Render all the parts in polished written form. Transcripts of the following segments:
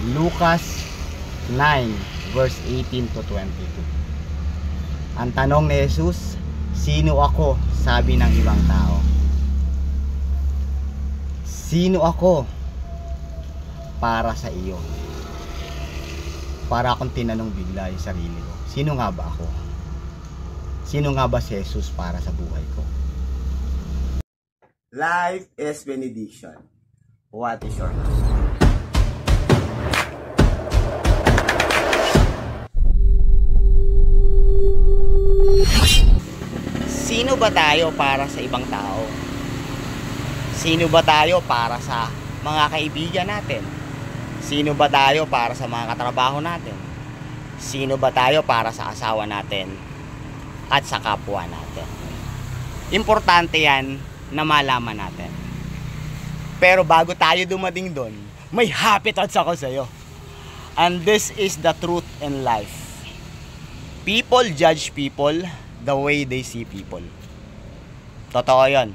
Lucas 9 verse 18 to 22. Ang tanong ni Jesus, sino ako? Sabi ng ibang tao. Sino ako para sa iyo? Para akong tinanong bigla yung sarili ko. Sino nga ba ako? Sino nga ba si Jesus para sa buhay ko? Life is benediction. What is your name? Sino ba tayo para sa ibang tao? Sino ba tayo para sa mga kaibigan natin? Sino ba tayo para sa mga katrabaho natin? Sino ba tayo para sa asawa natin at sa kapwa natin? Importante yan na malaman natin. Pero bago tayo dumating doon, may happy thoughts ako sa iyo. And this is the truth in life. People judge people the way they see people. Totoo yun.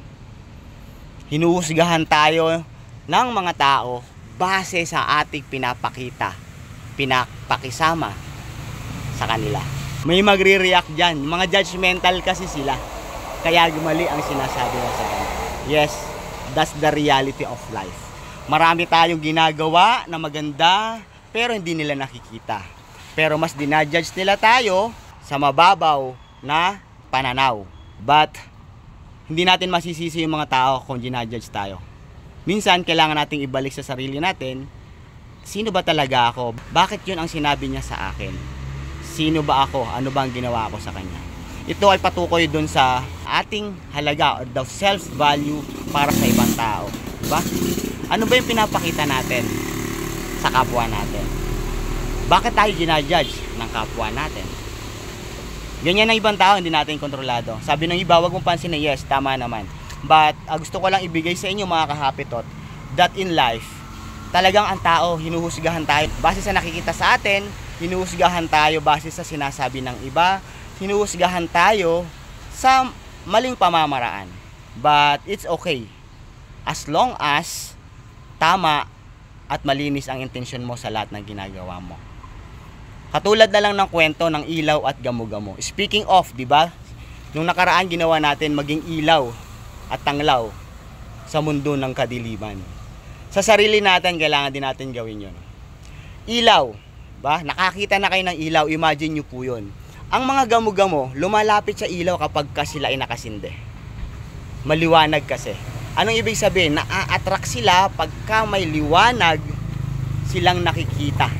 Hinuhusgahan tayo ng mga tao base sa ating pinapakisama sa kanila. May magre-react dyan. Mga judgmental kasi sila. Kaya mali ang sinasabi mo sa kanila. Yes, that's the reality of life. Marami tayong ginagawa na maganda pero hindi nila nakikita. Pero mas dinajudge nila tayo sa mababaw na pananaw. But hindi natin masisisi yung mga tao kung ginajudge tayo. Minsan kailangan nating ibalik sa sarili natin, sino ba talaga ako? Bakit yun ang sinabi niya sa akin? Sino ba ako? Ano ba ang ginawa ko sa kanya? Ito ay patukoy dun sa ating halaga or the self-value para sa ibang tao. Diba? Ano ba yung pinapakita natin sa kapwa natin? Bakit tayo ginajudge ng kapwa natin? Ganyan ang ibang tao, hindi natin kontrolado. Sabi ng iba, wag mong pansinin, yes, tama naman. But gusto ko lang ibigay sa inyo mga kahapitot that in life, talagang ang tao, hinuhusgahan tayo base sa nakikita sa atin, hinuhusgahan tayo base sa sinasabi ng iba, hinuhusgahan tayo sa maling pamamaraan. But it's okay. As long as tama at malinis ang intensyon mo sa lahat ng ginagawa mo. Katulad na lang ng kwento ng ilaw at gamo-gamo. Speaking of, di ba? Nung nakaraan ginawa natin maging ilaw at tanglaw sa mundo ng kadiliman. Sa sarili natin, kailangan din natin gawin yun. Ilaw, ba? Nakakita na kayo ng ilaw, imagine nyo po yun. Ang mga gamo-gamo, lumalapit sa ilaw kapag sila ay nakasinde. Maliwanag kasi. Anong ibig sabihin? Na-attract sila pagka may liwanag silang nakikita.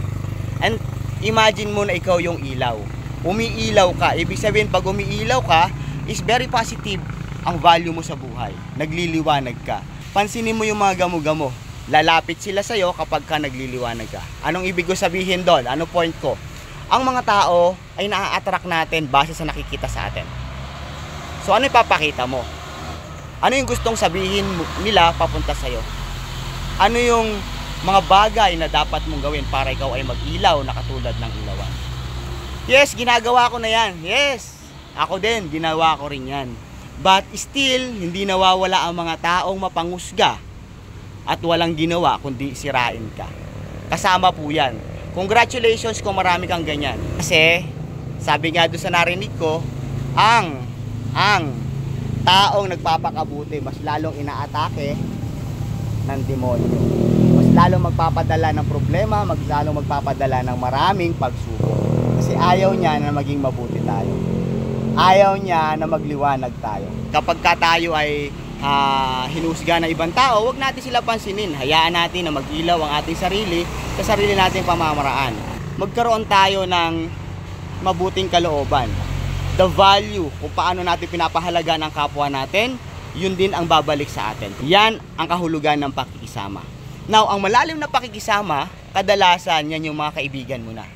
And imagine mo na ikaw yung ilaw. Umiilaw ka. Ibig sabihin, pag umiilaw ka, is very positive ang value mo sa buhay. Nagliliwanag ka. Pansinin mo yung mga gamo-gamo. Lalapit sila sa'yo kapag ka nagliliwanag ka. Anong ibig ko sabihin doon? Ano point ko? Ang mga tao ay na-attract natin base sa nakikita sa atin. So, ano ipapakita mo? Ano yung gustong sabihin nila papunta sa'yo? Ano yung mga bagay na dapat mong gawin para ikaw ay mag-ilaw na katulad ng ilawan? Yes, ginagawa ko na yan. Yes, ako din, ginawa ko rin yan. But still, hindi nawawala ang mga taong mapangusga at walang ginawa kundi sirain ka. Kasama po yan. Congratulations kung marami kang ganyan. Kasi, sabi nga doon sa narinig ko, ang taong nagpapakabuti, mas lalong inaatake ng demonyo. Mas lalong magpapadala ng problema, mas lalong magpapadala ng maraming pagsubok. Kasi ayaw niya na maging mabuti tayo. Ayaw niya na magliwanag tayo. Kapag ka tayo ay hinusga ng ibang tao, huwag natin sila pansinin. Hayaan natin na mag-ilaw ang ating sarili sa sarili nating pamamaraan. Magkaroon tayo ng mabuting kalooban. The value kung paano natin pinapahalaga ng kapwa natin, yun din ang babalik sa atin. Yan ang kahulugan ng pakikisama. Now, ang malalim na pakikisama, kadalasan yan yung mga kaibigan mo na.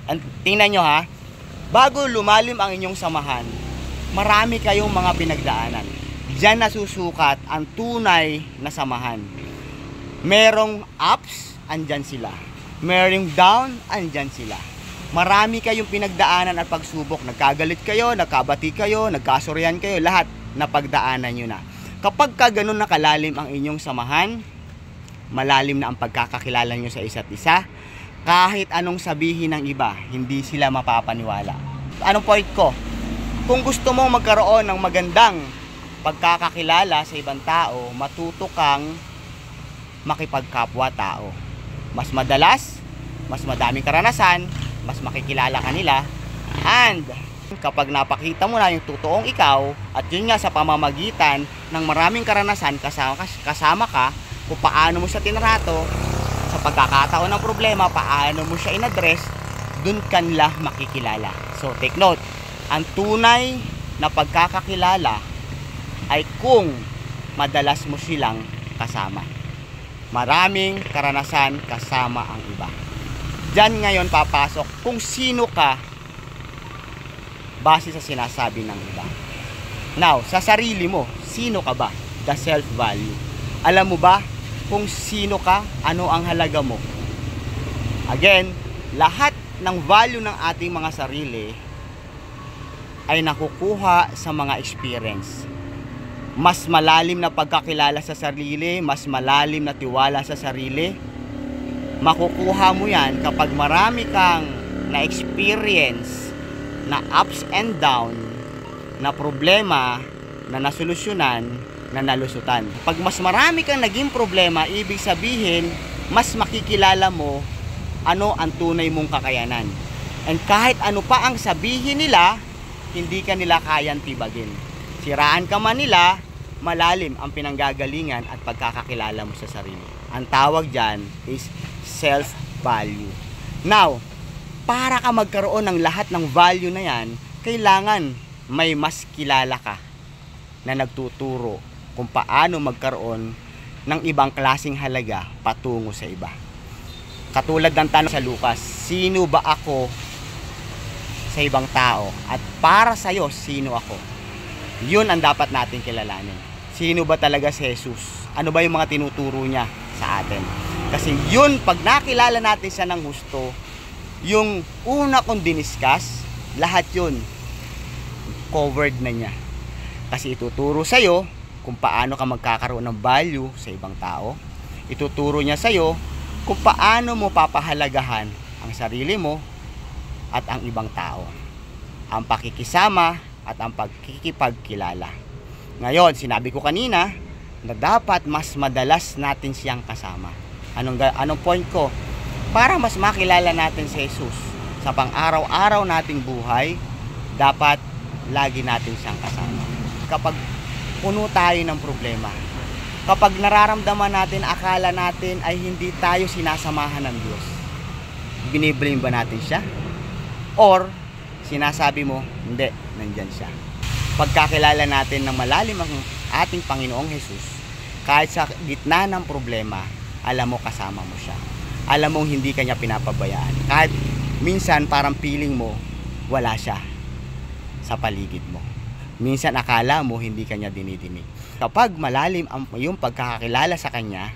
And tingnan nyo ha, bago lumalim ang inyong samahan, marami kayong mga pinagdaanan. Diyan nasusukat ang tunay na samahan. Merong ups, andyan sila. Merong down, andyan sila. Marami kayong pinagdaanan at pagsubok. Nagkagalit kayo, nagkabati kayo, nagkasurian kayo, lahat napagdaanan nyo na. Kapag ka ganun nakalalim ang inyong samahan, malalim na ang pagkakakilala nyo sa isa't isa, Kahit anong sabihin ng iba, hindi sila mapapaniwala. Anong point ko? Kung gusto mong magkaroon ng magandang pagkakakilala sa ibang tao, matuto kang makipagkapwa-tao. Mas madalas, mas madaming karanasan, mas makikilala ka nila, and kapag napakita mo na yung totoong ikaw, at yun nga sa pamamagitan ng maraming karanasan kasama ka, kung paano mo siya tinrato, sa pagkakataon ng problema, paano mo siya in-address, dun kanila makikilala. So take note, ang tunay na pagkakakilala ay kung madalas mo silang kasama. Maraming karanasan kasama ang iba. Diyan ngayon papasok kung sino ka base sa sinasabi ng iba. Now, sa sarili mo, sino ka ba? The self-value. Alam mo ba kung sino ka, ano ang halaga mo? Again, lahat ng value ng ating mga sarili ay nakukuha sa mga experience. Mas malalim na pagkakilala sa sarili, mas malalim na tiwala sa sarili, makukuha mo yan kapag marami kang na-experience na ups and down, na problema na nasolusyonan, na nalusutan. Pag mas marami kang naging problema, ibig sabihin, mas makikilala mo ano ang tunay mong kakayanan. And kahit ano pa ang sabihin nila, hindi ka nila kayang tibagin. Siraan ka man nila, malalim ang pinanggagalingan at pagkakakilala mo sa sarili. Ang tawag dyan is self-value. Now, para ka magkaroon ng lahat ng value na yan, kailangan may mas kilala ka na nagtuturo kung paano magkaroon ng ibang klaseng halaga patungo sa iba. Katulad ng tanong sa Lucas, sino ba ako sa ibang tao? At para sa'yo, sino ako? Yun ang dapat natin kilalanin. Sino ba talaga si Jesus? Ano ba yung mga tinuturo niya sa atin? Kasi yun, pag nakilala natin siya ng gusto, yung una kong diniscuss, lahat yun covered na niya. Kasi ituturo sa'yo kung paano ka magkakaroon ng value sa ibang tao. Ituturo niya sa'yo kung paano mo papahalagahan ang sarili mo at ang ibang tao. Ang pakikisama at ang pagkikipagkilala. Ngayon, sinabi ko kanina na dapat mas madalas natin siyang kasama. Anong point ko? Para mas makilala natin si Jesus sa pang-araw-araw nating buhay, dapat lagi natin siyang kasama. Kapag puno tayo ng problema, kapag nararamdaman natin, akala natin ay hindi tayo sinasamahan ng Diyos, biniblame ba natin siya? Or sinasabi mo, hindi, nandyan siya. Pagkakilala natin ng malalim ang ating Panginoong Jesus, kahit sa gitna ng problema, alam mo kasama mo siya. Alam mong hindi kanya pinapabayaan. Kahit minsan parang feeling mo, wala siya sa paligid mo. Minsan akala mo hindi kanya dinidinig. Kapag malalim ang iyong pagkakakilala sa kanya,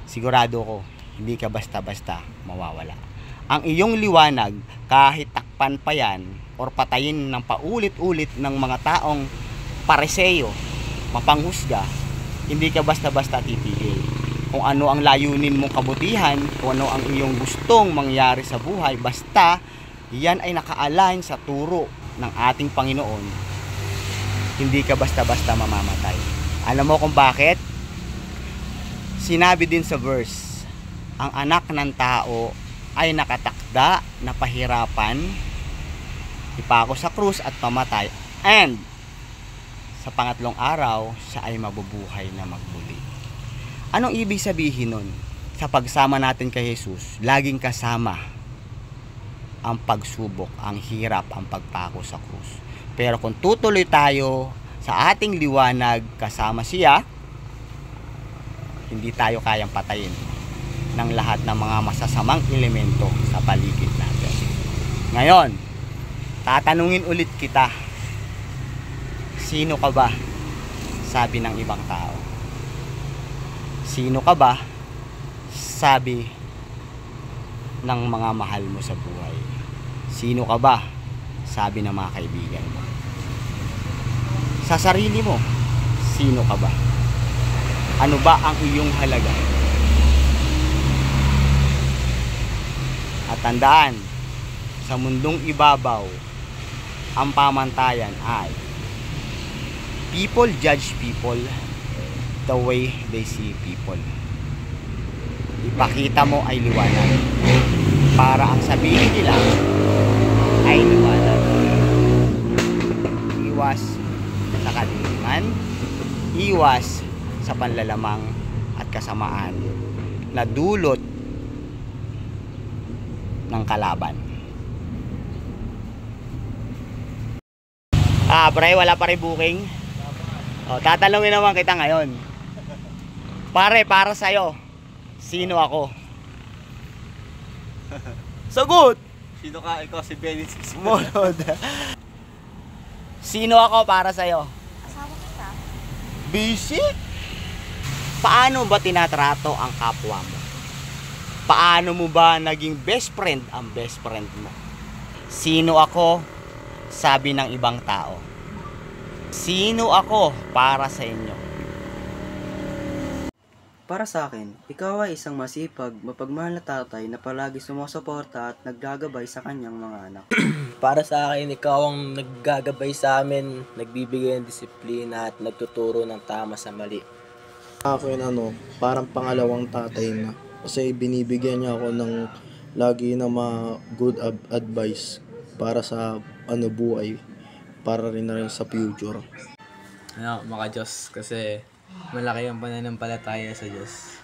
sigurado ko, hindi ka basta-basta mawawala. Ang iyong liwanag, kahit takpan pa yan, or patayin ng paulit-ulit ng mga taong pariseyo, mapanghusga, hindi ka basta-basta titigil. Kung ano ang layunin mong kabutihan, kung ano ang iyong gustong mangyari sa buhay, basta yan ay naka-align sa turo ng ating Panginoon, hindi ka basta-basta mamamatay. Alam mo kung bakit? Sinabi din sa verse, ang anak ng tao ay nakatakda na pahirapan, ipako sa krus at pamatay, and sa pangatlong araw, siya ay mabubuhay na magmuli. Anong ibig sabihin nun? Sa pagsama natin kay Jesus, laging kasama ang pagsubok, ang hirap, ang pagpako sa krus. Pero kung tutuloy tayo sa ating liwanag kasama siya, hindi tayo kayang patayin ng lahat ng mga masasamang elemento sa paligid natin. Ngayon, tatanungin ulit kita, sino ka ba? Sabi ng ibang tao. Sino ka ba? Sabi ng mga mahal mo sa buhay. Sino ka ba? Sabi ng mga kaibigan mo. Sa sarili mo, sino ka ba? Ano ba ang iyong halaga? At tandaan, sa mundong ibabaw, ang pamantayan ay people judge people the way they see people. Ipakita mo ay liwanag para ang sabihin nila ay liwanag. Iwas sa kadiliman, iwas sa panlalamang at kasamaan na dulot ng kalaban. Pre, wala pa rin booking. Tatanungin naman kita ngayon. Pare, para sa'yo, sino ako? Sagot! Sino ka? Ikaw si Benny. Sumunod. Sino ako para sa'yo? Asawa kita. Busy? Paano ba tinatrato ang kapwa mo? Paano mo ba naging best friend ang best friend mo? Sino ako? Sabi ng ibang tao. Sino ako para sa inyo? Para sa akin, ikaw ay isang masipag, mapagmahal na tatay na palagi sumusuporta at naggagabay sa kanyang mga anak. Para sa akin, ikaw ang naggagabay sa amin, nagbibigay ng disiplina at nagtuturo ng tama sa mali. Ako yun parang pangalawang tatay na. Kasi binibigyan niya ako ng lagi na mga good advice para sa buhay, para rin na rin sa future. Mga Diyos, kasi malaki ang pananampalataya sa Diyos.